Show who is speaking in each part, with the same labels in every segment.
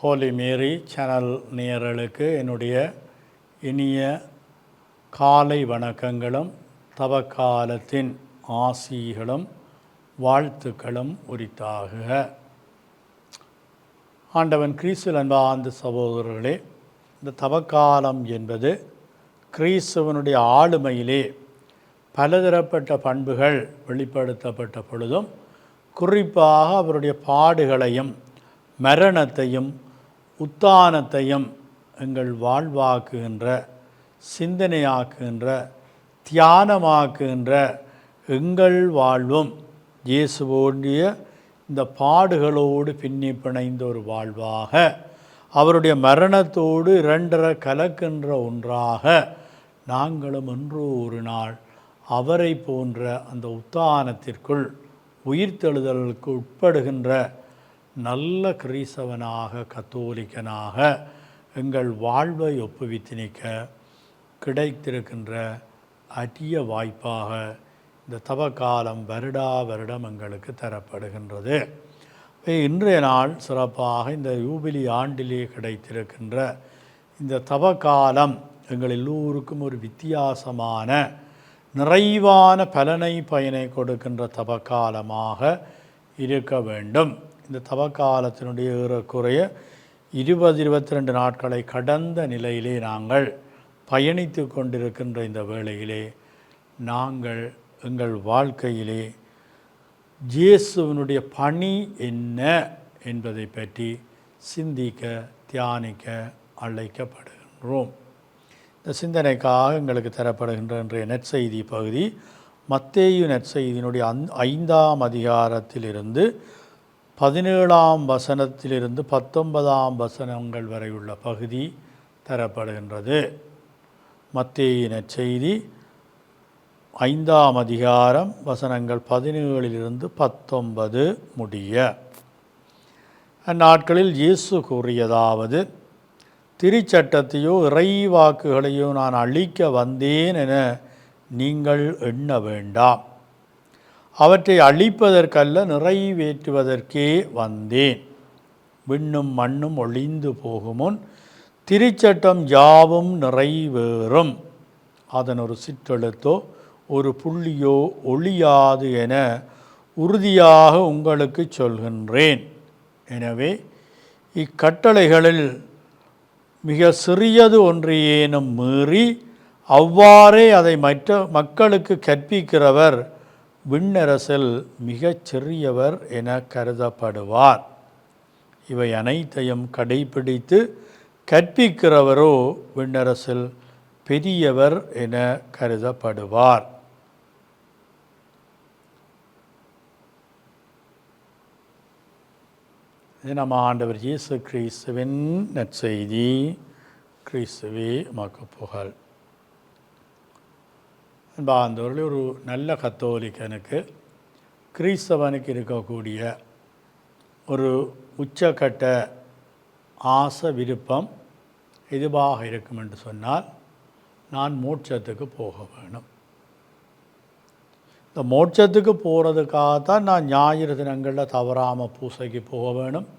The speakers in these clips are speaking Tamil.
Speaker 1: ஹோலி மேரி சேனல் நேயர்களுக்கு என்னுடைய இனிய காலை வணக்கங்களும் தவக்காலத்தின் ஆசிகளும் வாழ்த்துக்களும் உரித்தாகுக. ஆண்டவன் கிறிஸ்துவில் அன்பார்ந்த சகோதரர்களே, இந்த தவக்காலம் என்பது கிறிஸ்துவனுடைய ஆளுமையிலே பலதரப்பட்ட பண்புகள் வெளிப்படுத்தப்பட்ட பொழுதும், குறிப்பாக அவருடைய பாடுகளையும் மரணத்தையும் உத்தானத்தையும் எங்கள் வாழ்வாக்குகின்ற, சிந்தனையாக்குகின்ற, தியானமாக்குகின்ற எங்கள் வாழ்வும் இயேசுவோடைய இந்த பாடுகளோடு பின்னி பிணைந்த ஒரு வாழ்வாக, அவருடைய மரணத்தோடு இரண்டர கலக்கின்ற ஒன்றாக நாங்களும் ஒன்றோ ஒரு நாள் அவரை போன்ற அந்த உத்தானத்திற்குள் உயிர்த்தெழுதலுக்கு உட்படுகின்ற நல்ல கிறிஸ்தவனாக, கத்தோலிக்கனாக எங்கள் வாழ்வை ஒப்புவித்து நிற்க கிடைத்திருக்கின்ற அரிய வாய்ப்பாக இந்த தவக்காலம் வருடா வருடம் எங்களுக்கு தரப்படுகின்றது. இன்றைய நாள் சிறப்பாக இந்த யூபிலி ஆண்டிலே கிடைத்திருக்கின்ற இந்த தவக்காலம் எங்கள் எல்லோருக்கும் ஒரு வித்தியாசமான நிறைவான பயனை கொடுக்கின்ற தவக்காலமாக இருக்க வேண்டும். இந்த தவக்காலத்தினுடைய ஏறக்குறைய 20-22 நாட்களை கடந்த நிலையிலே நாங்கள் பயணித்து கொண்டிருக்கின்ற இந்த வேளையிலே நாங்கள் எங்கள் வாழ்க்கையிலே இயேசுவினுடைய பணி என்ன என்பதை பற்றி சிந்திக்க, தியானிக்க அழைக்கப்படுகின்றோம். இந்த சிந்தனைக்காக எங்களுக்கு தரப்படுகின்ற இன்றைய நற்செய்தி பகுதி மத்தேயு நற்செய்தியினுடைய 5ஆம் அதிகாரத்திலிருந்து 17ஆம் வசனத்திலிருந்து 19ஆம் வசனங்கள் வரை உள்ள பகுதி தரப்படுகின்றது. மத்தேயு நற்செய்தி 5ஆம் அதிகாரம் வசனங்கள் 17லிருந்து 19 முடிய. அந்நாட்களில் இயேசு கூறியதாவது: திருச்சட்டத்தையோ இறைவாக்குகளையோ நான் அழிக்க வந்தேன் என நீங்கள் எண்ண வேண்டாம். அவற்றை அழிப்பதற்கல்ல, நிறைவேற்றுவதற்கே வந்தேன். விண்ணும் மண்ணும் ஒழிந்து போகுமுன் திருச்சட்டம் யாவும் நிறைவேறும். அதன் ஒரு சிற்றெழுத்தோ ஒரு புள்ளியோ ஒழியாது என உறுதியாக உங்களுக்கு சொல்கின்றேன். எனவே இக்கட்டளைகளில் மிக சிறியது ஒன்றையேனும் மீறி அவ்வாறே அதை மற்ற மக்களுக்கு கற்பிக்கிறவர் விண்ணரசில் மிகச் சிறியவர் என கருதப்படுவார். இவை அனைத்தையும் கடைபிடித்து கற்பிக்கிறவரோ விண்ணரசில் பெரியவர் என கருதப்படுவார். இது நம்ம ஆண்டவர் இயேசு கிறிஸ்துவின் நற்செய்தி. கிறிஸ்துவே உமக்கு புகழ். அன்பார்ந்தவர்களே, ஒரு நல்ல கத்தோலிக்கனுக்கு, கிறிஸ்தவனுக்கு இருக்கக்கூடிய ஒரு உச்சக்கட்ட ஆசை, விருப்பம் எதுவாக இருக்கும் என்று சொன்னால், நான் மோட்சத்துக்கு போக வேணும். இந்த மோட்சத்துக்கு போகிறதுக்காகத்தான் நான் ஞாயிறு தினங்களில் தவறாமல் பூசைக்கு போக வேணும்.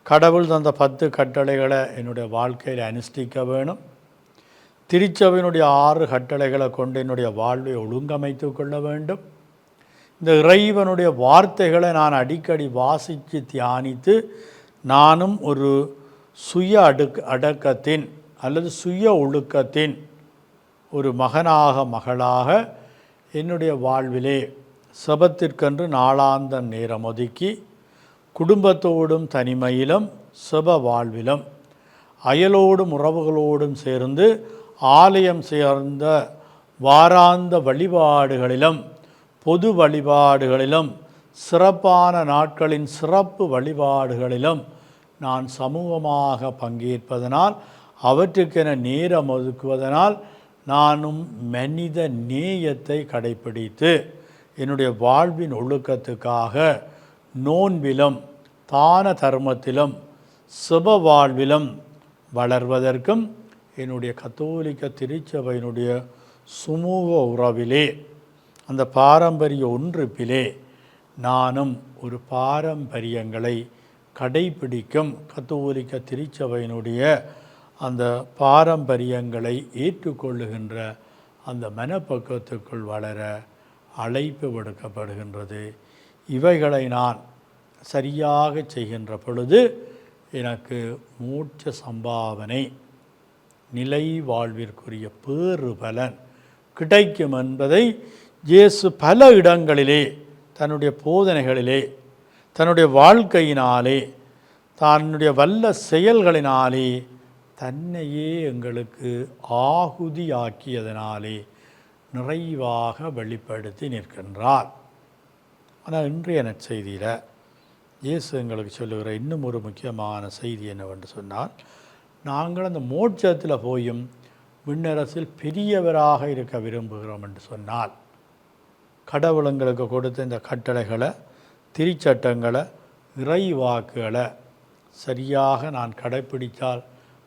Speaker 1: கடவுள் தந்த 10 கட்டளைகளை என்னுடைய வாழ்க்கையில் அனுஷ்டிக்க வேணும். திருச்சபையினுடைய 6 கட்டளைகளை கொண்டு என்னுடைய வாழ்வை ஒழுங்கமைத்து கொள்ள வேண்டும். இந்த இறைவனுடைய வார்த்தைகளை நான் அடிக்கடி வாசித்து தியானித்து நானும் ஒரு சுய அடக்கத்தின் அல்லது சுய ஒழுக்கத்தின் ஒரு மகனாக, மகளாக என்னுடைய வாழ்விலே செபத்திற்கென்று நாளாந்த நேரம் ஒதுக்கி, குடும்பத்தோடும் தனிமையிலும் செப வாழ்விலும் அயலோடும் உறவுகளோடும் சேர்ந்து ஆலயம் சேர்ந்த வாராந்த வழிபாடுகளிலும் பொது வழிபாடுகளிலும் சிறப்பான நாட்களின் சிறப்பு வழிபாடுகளிலும் நான் சமூகமாக பங்கேற்பதனால், அவற்றுக்கென நேரம் ஒதுக்குவதனால் நானும் மனித நேயத்தை கடைப்பிடித்து என்னுடைய வாழ்வின் ஒழுக்கத்துக்காக நோன்பிலும் தான தர்மத்திலும் சுப வாழ்விலும் வளர்வதற்கும் என்னுடைய கத்தோலிக்க திருச்சபையினுடைய சுமூக உறவிலே, அந்த பாரம்பரிய ஒன்றிப்பிலே நானும் ஒரு பாரம்பரியங்களை கடைபிடிக்கும் கத்தோலிக்க திருச்சபையினுடைய அந்த பாரம்பரியங்களை ஏற்றுக்கொள்ளுகின்ற அந்த மனப்பக்குவத்துக்குள் வளர அழைப்பு விடுக்கப்படுகின்றது. இவைகளை நான் சரியாக செய்கின்ற பொழுது எனக்கு மோட்ச சம்பாவனை, நிலை வாழ்விற்குரிய பேறு பலன் கிடைக்கும் என்பதை இயேசு பல இடங்களிலே தன்னுடைய போதனைகளிலே, தன்னுடைய வாழ்க்கையினாலே, தன்னுடைய வல்ல செயல்களினாலே, தன்னையே எங்களுக்கு ஆகுதியாக்கியதனாலே நிறைவாக வெளிப்படுத்தி நிற்கின்றார். ஆனால் இன்றைய நற்செய்தியில் இயேசு எங்களுக்கு சொல்லுகிற இன்னும் ஒரு முக்கியமான செய்தி என்னவென்று சொன்னால், நாங்கள் அந்த மோட்சத்தில் போயும் விண்ணரசில் பெரியவராக இருக்க விரும்புகிறோம் என்று சொன்னால், கடவுள் எங்களுக்கு கொடுத்த இந்த கட்டளைகளை, திருச்சட்டங்களை, இறை வாக்குகளை சரியாக நான் கடைப்பிடித்தால்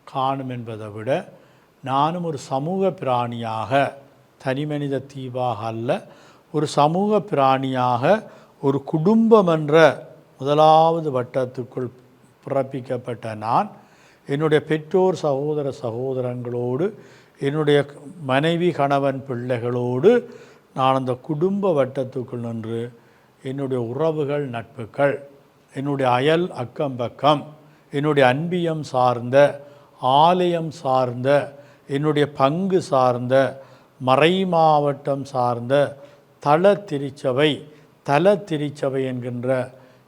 Speaker 1: காணும் என்பதை விட, நானும் ஒரு சமூக பிராணியாக, தனிமனித தீவாக அல்ல, ஒரு சமூக பிராணியாக, ஒரு குடும்பம் என்ற முதலாவது வட்டத்துக்குள் பிறப்பிக்கப்பட்ட நான் என்னுடைய பெற்றோர் சகோதர சகோதரங்களோடு, என்னுடைய மனைவி கணவன் பிள்ளைகளோடு நான் அந்த குடும்ப வட்டத்துக்குள் நின்று என்னுடைய உறவுகள் நட்புகள், என்னுடைய அயல் அக்கம் பக்கம், என்னுடைய அன்பியம் சார்ந்த, ஆலயம் சார்ந்த, என்னுடைய பங்கு சார்ந்த, மறை மாவட்டம் சார்ந்த தல திருச்சபை என்கின்ற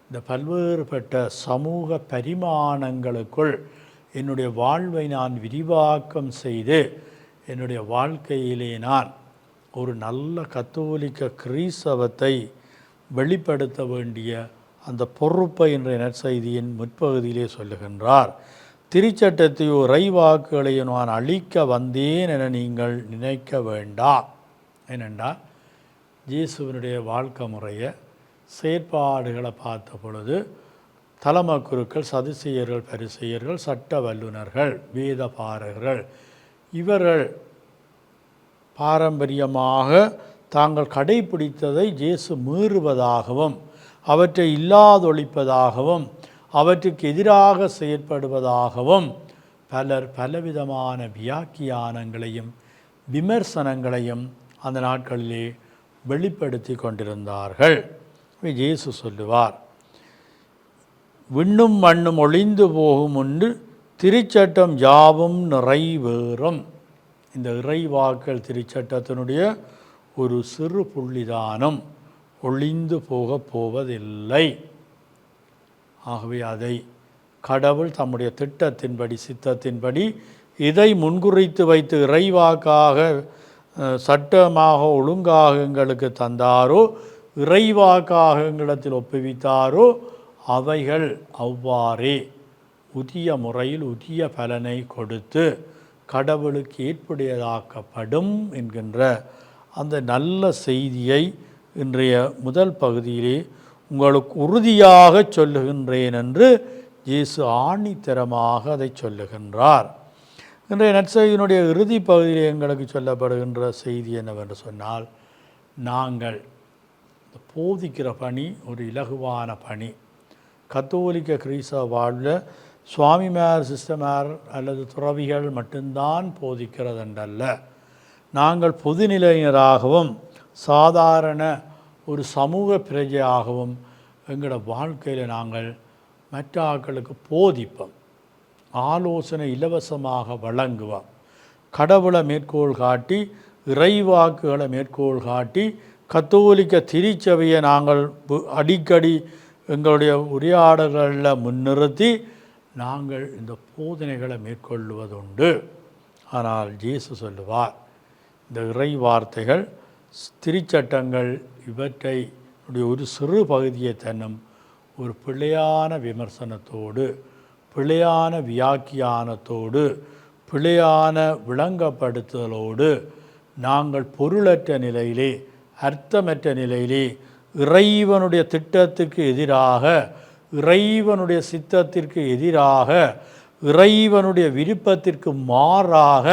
Speaker 1: இந்த பல்வேறுபட்ட சமூக பரிமாணங்களுக்குள் என்னுடைய வாழ்வை நான் விரிவாக்கம் செய்து என்னுடைய வாழ்க்கையிலே நான் ஒரு நல்ல கத்தோலிக்க கிறிஸ்தவத்தை வெளிப்படுத்த வேண்டிய அந்த பொறுப்பை இன்றைய நற்செய்தியின் முற்பகுதியிலே சொல்லுகின்றார். திருச்சட்டத்தையோ இறைவாக்குகளையோ நான் அழிக்க வந்தேன் என நீங்கள் நினைக்க வேண்டாம். ஏனென்றால் இயேசுவினுடைய வாழ்க்கை முறையை, செயற்பாடுகளை பார்த்த பொழுது தலைமக்குருக்கள், சதுசேயர்கள், பரிசேயர்கள், சட்ட வல்லுநர்கள், வேத பாரகர்கள் இவர்கள் பாரம்பரியமாக தாங்கள் கடைபிடித்ததை இயேசு மீறுவதாகவும், அவற்றை இல்லாதொழிப்பதாகவும், அவற்றுக்கு எதிராக செயற்படுவதாகவும் பலர் பலவிதமான வியாக்கியானங்களையும் விமர்சனங்களையும் அந்த நாட்களிலே வெளிப்படுத்தி கொண்டிருந்தார்கள். இயேசு சொல்லுவார், விண்ணும் மண்ணும் ஒளிந்து போகும் முன்பு திருச்சட்டம் யாவும் நிறைவேறும். இந்த இறைவாக்கள் திருச்சட்டத்தினுடைய ஒரு சிறு புள்ளிதானும் ஒளிந்து போவதில்லை. ஆகவே அதை கடவுள் தம்முடைய திட்டத்தின்படி, சித்தத்தின்படி இதை முன்குறித்து வைத்து இறைவாக்காக, சட்டமாக, ஒழுங்காக எங்களுக்கு தந்தாரோ, இறைவாக்காக எங்களிடத்தில் ஒப்புவித்தாரோ, அவைகள் அவ்வாறே உரிய முறையில் உரிய பலனை கொடுத்து கடவுளுக்கு ஏற்புடையதாக்கப்படும் என்கின்ற அந்த நல்ல செய்தியை இன்றைய முதல் பகுதியிலே உங்களுக்கு உறுதியாக சொல்லுகின்றேன் என்று இயேசு ஆணித்தரமாக அதை சொல்லுகின்றார். இன்றைய நற்செய்தியினுடைய இறுதி பகுதியில் எங்களுக்கு சொல்லப்படுகின்ற செய்தி என்னவென்று சொன்னால், நாங்கள் போதிக்கிற பணி ஒரு இலகுவான பணி. கத்தோலிக்க கிறிஸ்தவ வாழ்வில் சுவாமிமார், சிஸ்டமார் அல்லது துறவிகள் மட்டும்தான் போதிக்கிறதென்றல்ல, நாங்கள் பொதுநிலையினராகவும் சாதாரண ஒரு சமூக பிரஜையாகவும் எங்களோட வாழ்க்கையில் நாங்கள் மற்ற ஆட்களுக்கு போதிப்போம், ஆலோசனை இலவசமாக வழங்குவோம், கடவுளை மேற்கோள் காட்டி, இறைவாக்குகளை மேற்கோள் காட்டி, கத்தோலிக்க திருச்சபையை நாங்கள் அடிக்கடி எங்களுடைய உரையாடல்களில் முன்னிறுத்தி நாங்கள் இந்த போதனைகளை மேற்கொள்வதுண்டு. ஆனால் இயேசு சொல்லுவார், இந்த இறை வார்த்தைகள், திருச்சட்டங்கள் இவற்றை ஒரு சிறு பகுதியை தன்னும் ஒரு பிழையான விமர்சனத்தோடு, பிழையான வியாக்கியானத்தோடு, பிழையான விளங்கப்படுத்துதலோடு நாங்கள் பொருளற்ற நிலையிலே, அர்த்தமற்ற நிலையிலே, இறைவனுடைய திட்டத்திற்கு எதிராக, இறைவனுடைய சித்தத்திற்கு எதிராக, இறைவனுடைய விருப்பத்திற்கு மாறாக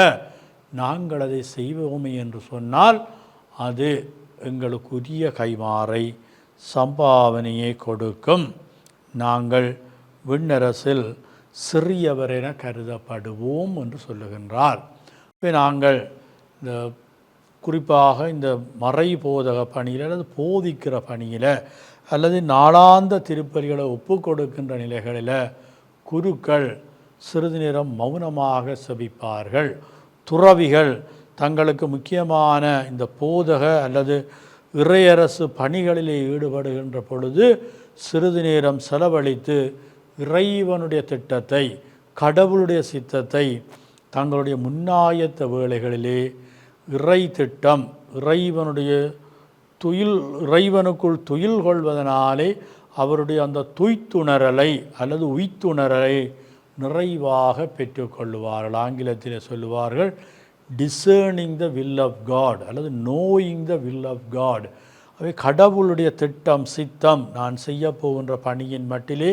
Speaker 1: நாங்கள் அதை செய்வோமே என்று சொன்னால் அது எங்களுக்குரிய கைமாறை, சம்பாவனையை கொடுக்கும். நாங்கள் விண்ணரசில் சிறியவர் என கருதப்படுவோம் என்று சொல்லுகின்றார். இப்போ நாங்கள் இந்த குறிப்பாக இந்த மறை போதக பணியில் அல்லது போதிக்கிற பணியில் அல்லது நாளாந்த திருப்பலிகளை ஒப்பு கொடுக்கின்ற நிலைகளில் குருக்கள் சிறிது நேரம் மௌனமாக செபிப்பார்கள். துறவிகள் தங்களுக்கு முக்கியமான இந்த போதக அல்லது இறையரசு பணிகளிலே ஈடுபடுகின்ற பொழுது சிறிது நேரம் செலவழித்து இறைவனுடைய திட்டத்தை, கடவுளுடைய சித்தத்தை தங்களுடைய முன்னாயத்த வேளைகளிலே இறை திட்டம், இறைவனுக்குள் துயில் கொள்வதனாலே அவருடைய அந்த துய்த்துணரலை அல்லது உய்த்துணரலை நிறைவாக பெற்றுக்கொள்வார்கள். ஆங்கிலத்தில் சொல்லுவார்கள் discerning the will of God அல்லது knowing the will of God. அவை கடவுளுடைய திட்டம், சித்தம், நான் செய்ய போகின்ற பணியின் மட்டிலே,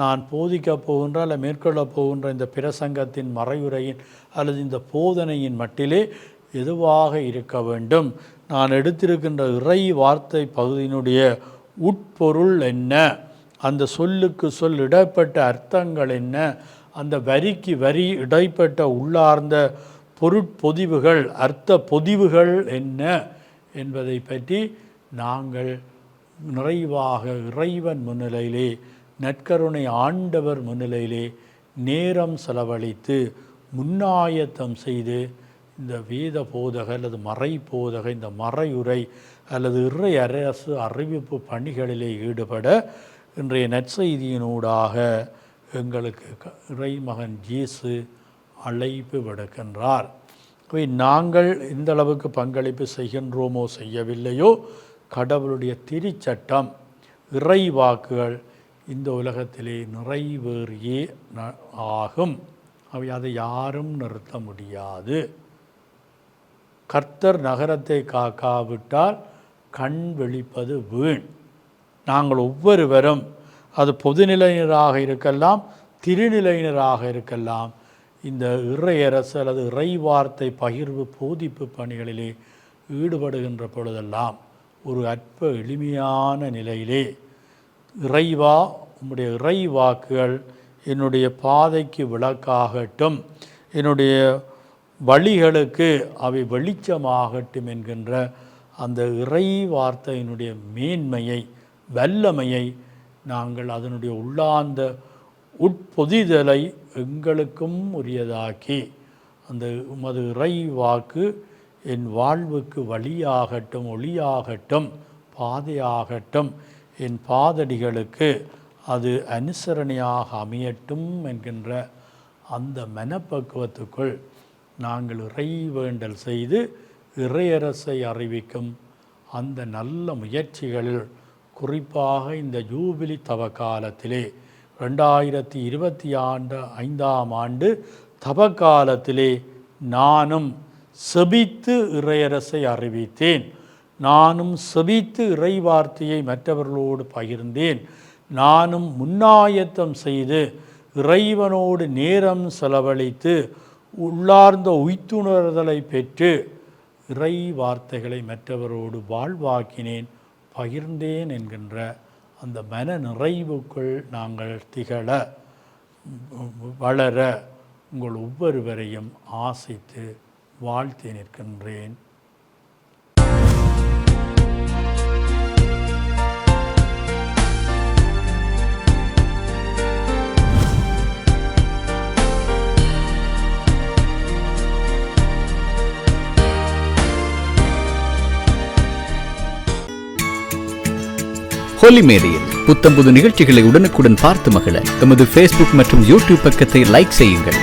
Speaker 1: நான் போதிக்கப் போகின்ற அல்ல மேற்கொள்ளப் போகின்ற இந்த பிரசங்கத்தின் மறையுரையின் அல்லது இந்த போதனையின் மட்டிலே எதுவாக இருக்க வேண்டும், நான் எடுத்திருக்கின்ற இறை வார்த்தை பகுதியினுடைய உட்பொருள் என்ன, அந்த சொல்லுக்கு சொல் இடைப்பட்ட அர்த்தங்கள் என்ன, அந்த வரிக்கு வரி இடைப்பட்ட உள்ளார்ந்த பொருட்பொதிவுகள், அர்த்த பொதிவுகள் என்ன என்பதை பற்றி நாங்கள் நிறைவாக இறைவன் முன்னிலையிலே, நற்கருணை ஆண்டவர் முன்னிலையிலே நேரம் செலவழித்து முன்னாயத்தம் செய்து இந்த வேத போதக அல்லது மறை போதக, இந்த மறையுரை அல்லது இறை அரசு அறிவிப்பு பணிகளிலே ஈடுபட இன்றைய நற்செய்தியினூடாக எங்களுக்கு இறைமகன் இயேசு அழைப்பு விடுக்கின்றார். நாங்கள் எந்த அளவுக்கு பங்களிப்பு செய்கின்றோமோ செய்யவில்லையோ, கடவுளுடைய திருச்சட்டம், இறை வாக்குகள் இந்த உலகத்திலே நிறைவேறியே ஆகும். அதை யாரும் நிறுத்த முடியாது. கர்த்தர் நகரத்தை காக்காவிட்டால் கண் விழிப்பது வீண். நாங்கள் ஒவ்வொருவரும், அது பொதுநிலையினராக இருக்கலாம், திருநிலையினராக இருக்கலாம், இந்த இறையரசு அல்லது இறை வார்த்தை பகிர்வு போதிப்பு பணிகளிலே ஈடுபடுகின்ற பொழுதெல்லாம் ஒரு அற்ப எளிமையான நிலையிலே, இறைவா உம்முடைய இறை வாக்குகள் என்னுடைய பாதைக்கு விளக்காகட்டும், என்னுடைய வழிகளுக்கு அவை வெளிச்சமாகட்டும் என்கின்ற அந்த இறை வார்த்தையினுடைய மேன்மையை, வல்லமையை நாங்கள் அதனுடைய உள்ளார்ந்த உட்பொதிதலை எங்களுக்கும் உரியதாக்கி, அந்த உமது இறை வாக்கு என் வாழ்வுக்கு வழியாகட்டும், ஒளியாகட்டும், பாதையாகட்டும், என் பாதடிகளுக்கு அது அனுசரணையாக அமையட்டும் என்கின்ற அந்த மனப்பக்குவத்துக்குள் நாங்கள் இறை வேண்டல் செய்து இறையரசை அறிவிக்கும் அந்த நல்ல முயற்சிகளில், குறிப்பாக இந்த ஜூபிலி தவக்காலத்திலே 2025ஆம் ஆண்டு தவக்காலத்திலே நானும் செபித்து இறையரசை அறிவித்தேன், நானும் செபித்து இறை வார்த்தையை மற்றவர்களோடு பகிர்ந்தேன், நானும் முன்னாயத்தம் செய்து இறைவனோடு நேரம் செலவழித்து உள்ளார்ந்த உய்த்துணர்தலை பெற்று இறை வார்த்தைகளை மற்றவரோடு வாழ்வாக்கினேன், பகிர்ந்தேன் என்கின்ற அந்த மன நிறைவுக்குள் நாங்கள் திகழ வளர உங்கள் ஒவ்வொருவரையும் ஆசைத்து வாழ்த்தி நிற்கின்றேன்.
Speaker 2: ஹோலி மேரியில் புத்தம்புது நிகழ்ச்சிகளை உடனுக்குடன் பார்த்து மகிழ எமது Facebook மற்றும் YouTube பக்கத்தை லைக் செய்யுங்கள்.